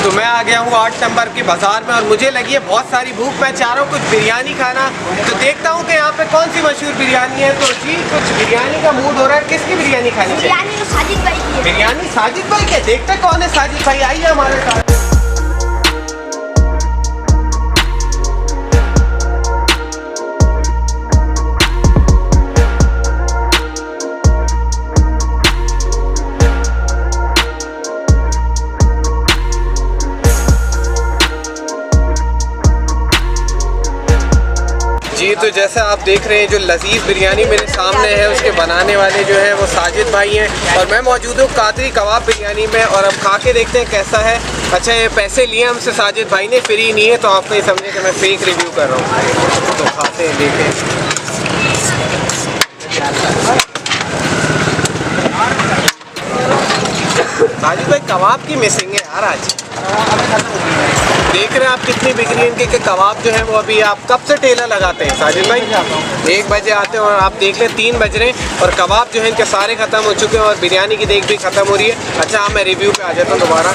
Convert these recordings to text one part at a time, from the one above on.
तो मैं आ गया हूँ 8 नंबर के बाज़ार में और मुझे लगी है बहुत सारी भूख। मैं चाह रहा हूँ कुछ बिरयानी खाना, तो देखता हूँ कि यहाँ पे कौन सी मशहूर बिरयानी है। तो जी कुछ बिरयानी का मूड हो रहा है। किसकी बिरयानी खानी चाहिए? बिरयानी तो साजिद भाई की है। बिरयानी साजिद भाई के, देखते कौन है साजिद भाई, आइए हमारे साथ। जी तो जैसा आप देख रहे हैं जो लजीज बिरयानी मेरे सामने है, उसके बनाने वाले जो है वो साजिद भाई हैं और मैं मौजूद हूँ कादरी कबाब बिरयानी में। और हम खा के देखते हैं कैसा है। अच्छा, ये पैसे लिए हमसे साजिद भाई ने, फ्री नहीं है, तो आप नहीं समझे कि मैं फेक रिव्यू कर रहा हूँ। तो खाते हैं, देखें। साजिद भाई कबाब की मिसिंग है यार आज। देख रहे हैं आप कितनी बिक्री है इनके कबाब जो है वो। अभी आप कब से ठेला लगाते हैं साजिद भाई? 1 बजे आते हैं और आप देख लें 3 बज रहे हैं और कबाब जो है इनके सारे ख़त्म हो चुके हैं और बिरयानी की देख भी ख़त्म हो रही है। अच्छा, हाँ मैं रिव्यू पे आ जाता हूँ दोबारा।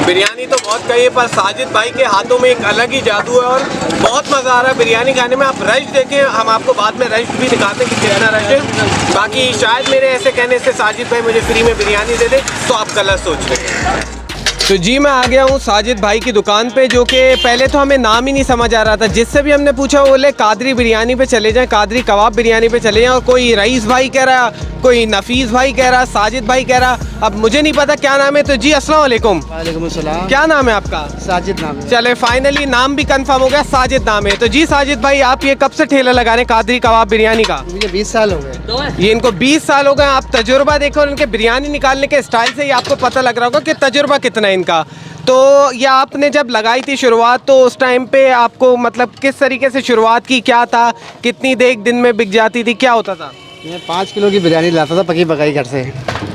बिरयानी तो बहुत कही है पर साजिद भाई के हाथों में एक अलग ही जादू है और बहुत मज़ा आ रहा है बिरयानी खाने में। आप रश देखें, हम आपको बाद में रश भी दिखाते हैं कि कितना रश है। बाकी शायद मेरे ऐसे कहने से साजिद भाई मुझे फ्री में बिरयानी दे दे, तो आप गलत सोच रहे हैं। तो जी मैं आ गया हूँ साजिद भाई की दुकान पे, जो कि पहले तो हमें नाम ही नहीं समझ आ रहा था। जिससे भी हमने पूछा वो बोले कादरी बिरयानी पे चले जाएं, कादरी कबाब बिरयानी पे चले जाएं। और कोई रईस भाई कह रहा, कोई नफीस भाई कह रहा, साजिद भाई कह रहा, अब मुझे नहीं पता क्या नाम है। तो जी अस्सलाम वालेकुम। वालेकुम अस्सलाम। क्या नाम है आपका? साजिद नाम है। चले फाइनली नाम भी कंफर्म हो गया, साजिद नाम है। तो जी साजिद भाई आप ये कब से ठेला लगा रहे हैं कादरी कबाब बिरयानी का? मुझे 20 साल हो गए। ये इनको 20 साल हो गए। आप तजुर्बा देखो इनके बिरयानी निकालने के स्टाइल से ही आपको पता लग रहा होगा कि तजुर्बा कितना है इनका। तो ये आपने जब लगाई थी शुरुआत, तो उस टाइम पे आपको मतलब किस तरीके से शुरुआत की, क्या था, कितनी देर दिन में बिक जाती थी, क्या होता था? मैं 5 किलो की बिरयानी लाता था पकी पकाई घर से,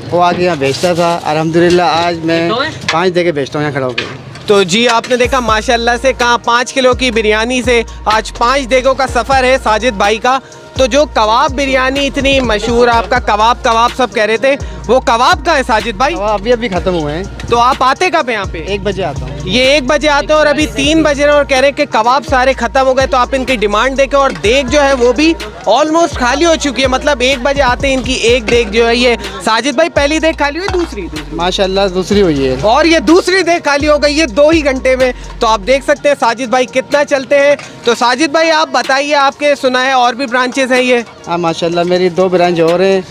वो आके यहाँ बेचता था। अल्हम्दुलिल्लाह आज मैं 5 दे के बेचता हूँ यहाँ खड़ा होकर। तो जी आपने देखा माशाल्लाह से, कहाँ 5 किलो की बिरयानी से आज 5 देगों का सफ़र है साजिद भाई का। तो जो कबाब बिरयानी इतनी मशहूर, आपका कबाब सब कह रहे थे, वो कबाब कहाँ है साजिद भाई? अभी ख़त्म हुए हैं। तो आप आते कब यहाँ पे? 1 बजे आता हूँ। ये 1 बजे आते हैं और अभी 3 बज रहे हैं और कह रहे हैं कि कबाब सारे ख़त्म हो गए। तो आप इनकी डिमांड देखें और देग जो है वो भी ऑलमोस्ट खाली हो चुकी है। मतलब 1 बजे आते हैं, इनकी एक देग जो है ये साजिद भाई पहली देग खाली हुई, दूसरी माशाल्लाह दूसरी हुई है और ये दूसरी देग खाली हो गई है 2 ही घंटे में। तो आप देख सकते हैं साजिद भाई कितना चलते हैं। तो साजिद भाई आप बताइए, आपके सुना है और भी ब्रांचेस हैं ये? हाँ माशाल्लाह मेरी 2 ब्रांच और हैं।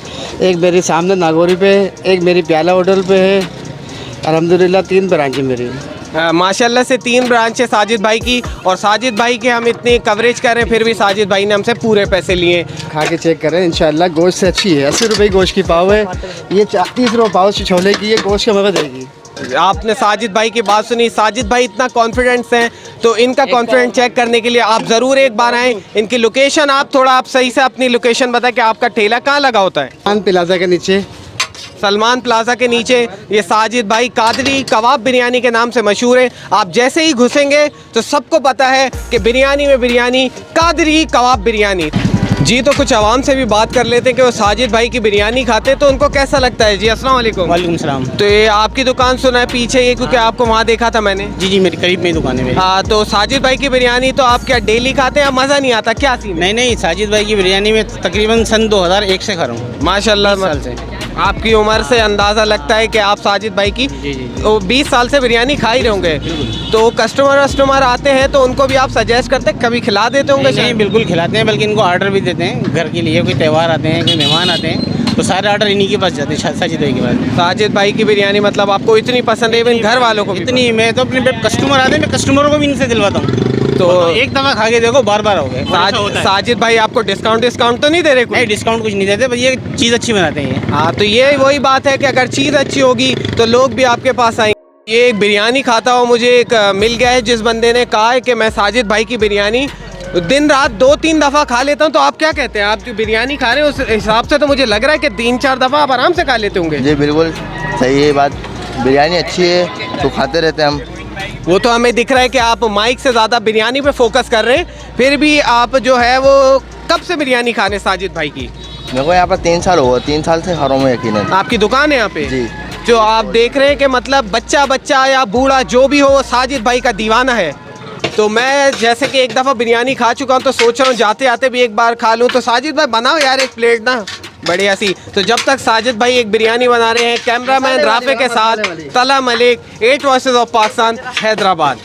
एक मेरी सामने नागौरी पे, एक मेरी प्याला होटल पे है। अल्हम्दुलिल्लाह 3 ब्रांच है मेरी। माशाल्लाह से 3 ब्रांच है साजिद भाई की। और साजिद भाई के हम इतनी कवरेज कर रहे हैं, फिर भी साजिद भाई ने हमसे पूरे पैसे लिए। खा के चेक करें, इंशाल्लाह गोश्त से अच्छी है। 80 रुपये गोश्त की पाव है, ये 30 रुपये पाव छोले की, ये गोश्त का मज़ा देगी। आपने साजिद भाई की बात सुनी, साजिद भाई इतना कॉन्फिडेंस हैं, तो इनका कॉन्फिडेंस चेक करने के लिए आप ज़रूर एक बार आएँ। इनकी लोकेशन आप थोड़ा आप सही से अपनी लोकेशन बताएं कि आपका ठेला कहाँ लगा होता है? सलमान प्लाजा के नीचे। सलमान प्लाजा के नीचे ये साजिद भाई कादरी कबाब बिरयानी के नाम से मशहूर है। आप जैसे ही घुसेंगे तो सबको पता है कि बिरयानी में बिरयानी, कादरी कबाब बिरयानी। जी तो कुछ आवाम से भी बात कर लेते हैं कि वो साजिद भाई की बिरयानी खाते हैं तो उनको कैसा लगता है। जी अस्सलाम वालेकुम। वालेकुम सलाम। तो ये आपकी दुकान सुना है पीछे ये, क्योंकि आपको वहाँ देखा था मैंने। जी मेरी करीब में दुकान है मेरी। तो साजिद भाई की बिरयानी तो आप क्या डेली खाते हैं या मज़ा नहीं आता, क्या सीन? नहीं साजिद भाई की बिरयानी में तकरीबन सन 2001 से खा रहा हूँ। माशाल्लाह साल से। आपकी उम्र से अंदाज़ा लगता है कि आप साजिद भाई की 20 साल से बिरयानी खा ही रहे होंगे। तो कस्टमर आते हैं तो उनको भी आप सजेस्ट करते हैं, कभी खिला देते होंगे? नहीं बिल्कुल खिलाते हैं, बल्कि इनको ऑर्डर भी देते हैं घर के लिए। कोई त्यौहार आते हैं, कोई मेहमान आते हैं, तो सारे ऑर्डर इन्हीं के पास जाते हैं साजिद भाई के पास। साजिद भाई की बिरयानी मतलब आपको इतनी पसंद है, इवन घर वालों को इतनी? मैं तो अपने कस्टमर आते हैं, मैं कस्टमरों को भी इनसे दिलवाता हूँ। तो एक दफ़ा खा के देखो, बार हो गए। साजिद भाई आपको डिस्काउंट तो नहीं दे रहे? नहीं डिस्काउंट कुछ नहीं देते, बस ये चीज़ अच्छी बनाते हैं। हाँ तो ये वही बात है कि अगर चीज़ अच्छी होगी तो लोग भी आपके पास आएंगे। ये एक बिरयानी खाता हुआ मुझे एक मिल गया है, जिस बंदे ने कहा है कि मैं साजिद भाई की बिरयानी दिन रात 2-3 दफ़ा खा लेता हूँ। तो आप क्या कहते हैं? आप जो बिरयानी खा रहे हैं उस हिसाब से तो मुझे लग रहा है कि 3-4 दफ़ा आप आराम से खा लेते होंगे। जी बिल्कुल सही है बात, बिरयानी अच्छी है तो खाते रहते हैं हम। वो तो हमें दिख रहा है कि आप माइक से ज़्यादा बिरयानी पे फोकस कर रहे हैं, फिर भी आप जो है वो कब से बिरयानी खा रहे हैं साजिद भाई की? मेरे को यहाँ पर 3 साल हुआ, 3 साल से खा रहा हूँ मैं यकीनन। आपकी दुकान है यहाँ पे? जी। जो आप देख रहे हैं कि मतलब बच्चा या बूढ़ा जो भी हो वो साजिद भाई का दीवाना है। तो मैं जैसे कि एक दफ़ा बिरयानी खा चुका हूँ तो सोच रहा हूँ जाते आते भी एक बार खा लूँ। तो साजिद भाई बनाओ यार एक प्लेट ना बढ़िया सी। तो जब तक साजिद भाई एक बिरयानी बना रहे हैं, कैमरामैन राफे के साथ तला मलिक, 8 वर्सेस ऑफ पाकिस्तान, हैदराबाद।